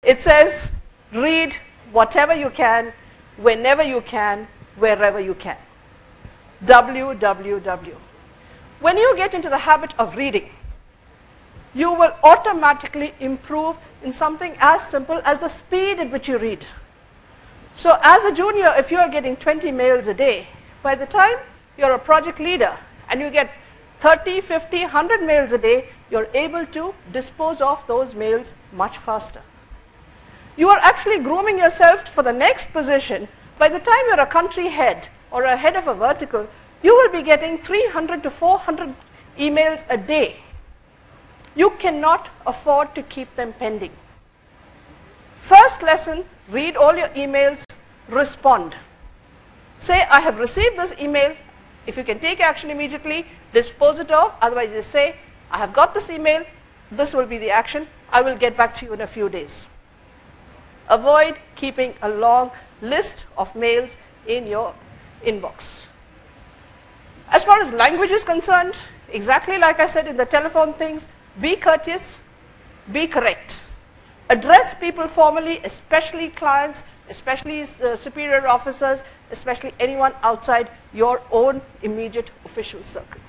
It says, read whatever you can, whenever you can, wherever you can. www. When you get into the habit of reading, you will automatically improve in something as simple as the speed at which you read. So as a junior, if you are getting 20 mails a day, by the time you're a project leader and you get 30, 50, 100 mails a day, you're able to dispose of those mails much faster. You are actually grooming yourself for the next position. By the time you're a country head or a head of a vertical, you will be getting 300 to 400 emails a day. You cannot afford to keep them pending. First lesson, read all your emails, respond. Say, I have received this email. If you can take action immediately, dispose it off. Otherwise, you say, I have got this email. This will be the action. I will get back to you in a few days. Avoid keeping a long list of mails in your inbox. As far as language is concerned, exactly like I said in the telephone things, be courteous, be correct. Address people formally, especially clients, especially superior officers, especially anyone outside your own immediate official circle.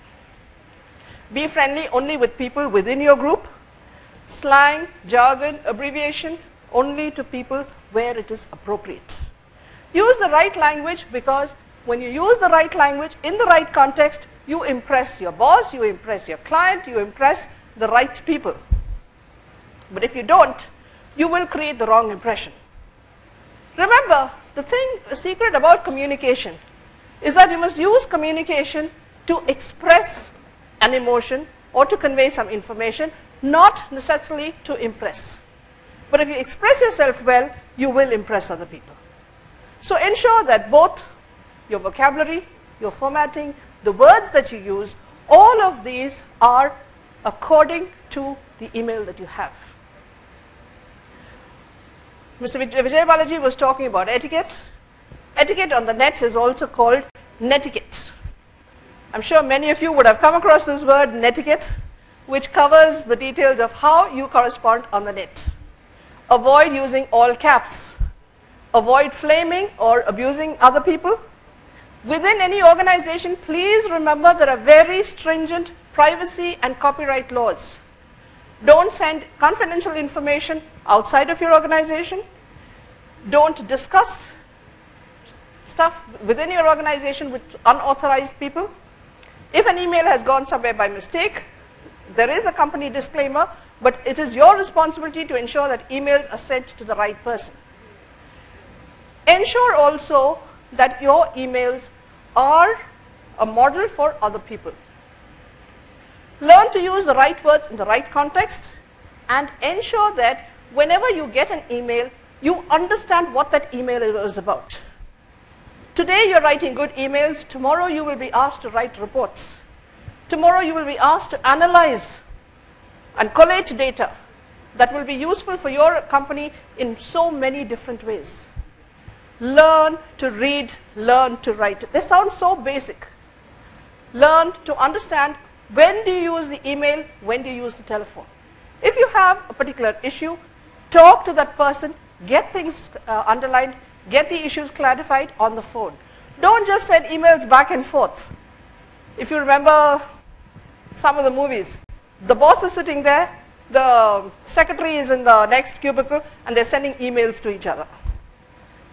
Be friendly only with people within your group. Slang, jargon, abbreviation, only to people where it is appropriate. Use the right language, because when you use the right language in the right context, you impress your boss, you impress your client, you impress the right people. But if you don't, you will create the wrong impression. Remember, the secret about communication is that you must use communication to express an emotion or to convey some information, not necessarily to impress. But if you express yourself well, you will impress other people. So ensure that both your vocabulary, your formatting, the words that you use, all of these are according to the email that you have. Mr. Vijay Balaji was talking about etiquette. Etiquette on the net is also called netiquette. I'm sure many of you would have come across this word, netiquette, which covers the details of how you correspond on the net. Avoid using all caps. Avoid flaming or abusing other people. Within any organization, please remember there are very stringent privacy and copyright laws. Don't send confidential information outside of your organization. Don't discuss stuff within your organization with unauthorized people. If an email has gone somewhere by mistake, there is a company disclaimer, but it is your responsibility to ensure that emails are sent to the right person. Ensure also that your emails are a model for other people. Learn to use the right words in the right context, and ensure that whenever you get an email, you understand what that email is about. Today you're writing good emails, tomorrow you will be asked to write reports. Tomorrow you will be asked to analyze and collate data that will be useful for your company in so many different ways. Learn to read, learn to write. They sound so basic. Learn to understand when do you use the email, when do you use the telephone. If you have a particular issue, talk to that person, get things underlined, get the issues clarified on the phone. Don't just send emails back and forth. If you remember some of the movies, the boss is sitting there, the secretary is in the next cubicle, and they're sending emails to each other.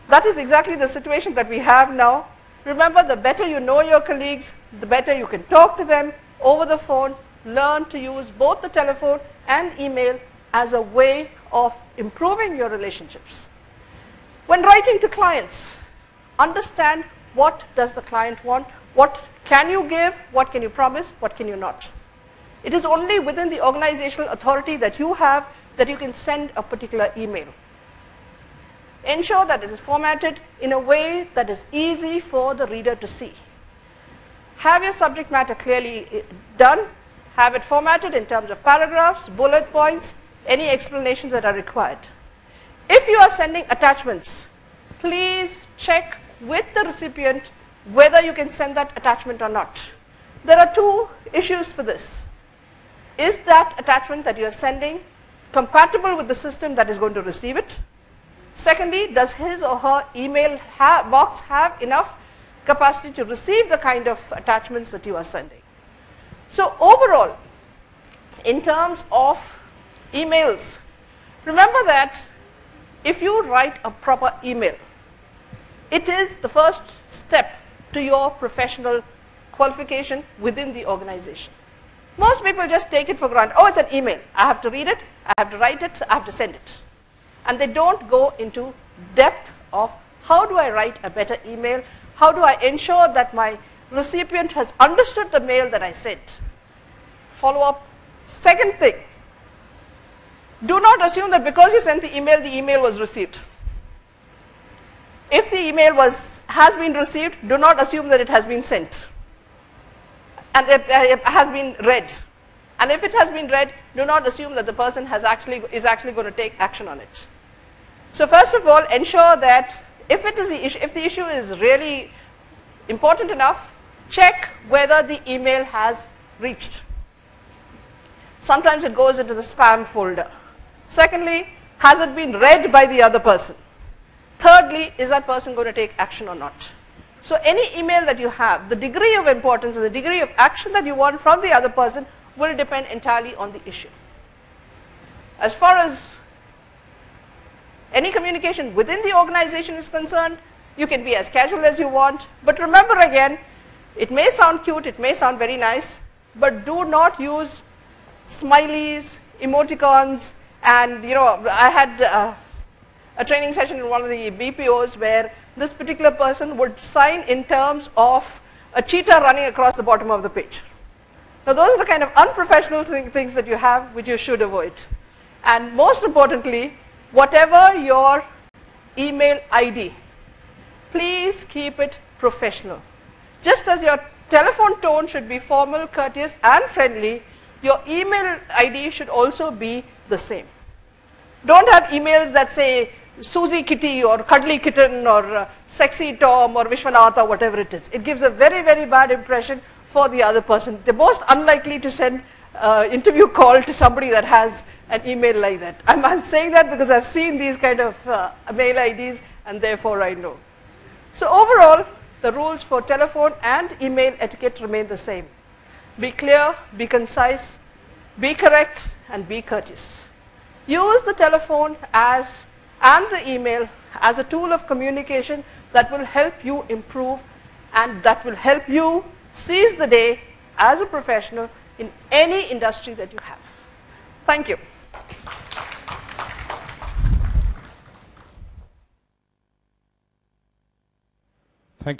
That is exactly the situation that we have now. Remember, the better you know your colleagues, the better you can talk to them over the phone. Learn to use both the telephone and email as a way of improving your relationships. When writing to clients, understand what does the client want, what can you give, what can you promise, what can you not. It is only within the organizational authority that you have that you can send a particular email. Ensure that it is formatted in a way that is easy for the reader to see. Have your subject matter clearly done. Have it formatted in terms of paragraphs, bullet points, any explanations that are required. If you are sending attachments, please check with the recipient whether you can send that attachment or not. There are two issues for this. Is that attachment that you are sending compatible with the system that is going to receive it? Secondly, does his or her email box have enough capacity to receive the kind of attachments that you are sending? So overall, in terms of emails, remember that if you write a proper email, it is the first step to your professional qualification within the organization. Most people just take it for granted. Oh, it's an email. I have to read it, I have to write it, I have to send it. And they don't go into depth of how do I write a better email, how do I ensure that my recipient has understood the mail that I sent. Follow up. Second thing, do not assume that because you sent the email was received. If the email has been received, do not assume that it has been sent and it has been read. And if it has been read, do not assume that the person is actually going to take action on it. So first of all, ensure that if the issue is really important enough, check whether the email has reached. Sometimes it goes into the spam folder. Secondly, has it been read by the other person? Thirdly, is that person going to take action or not? So any email that you have, the degree of importance and the degree of action that you want from the other person will depend entirely on the issue. As far as any communication within the organization is concerned, you can be as casual as you want, but remember again, it may sound cute, it may sound very nice, but do not use smileys, emoticons, and I had a training session in one of the BPOs where this particular person would sign in terms of a cheetah running across the bottom of the page. Now those are the kind of unprofessional things that you have which you should avoid. And most importantly, whatever your email ID, please keep it professional. Just as your telephone tone should be formal, courteous, and friendly, your email ID should also be the same. Don't have emails that say Susie Kitty or Cuddly Kitten or Sexy Tom or Vishwanath or whatever it is. It gives a very, very bad impression for the other person. They're most unlikely to send interview call to somebody that has an email like that. I'm saying that because I've seen these kind of mail IDs and therefore I know. So overall, the rules for telephone and email etiquette remain the same. Be clear, be concise, be correct, and be courteous. Use the telephone and the email as a tool of communication that will help you improve and that will help you seize the day as a professional in any industry that you have. Thank you.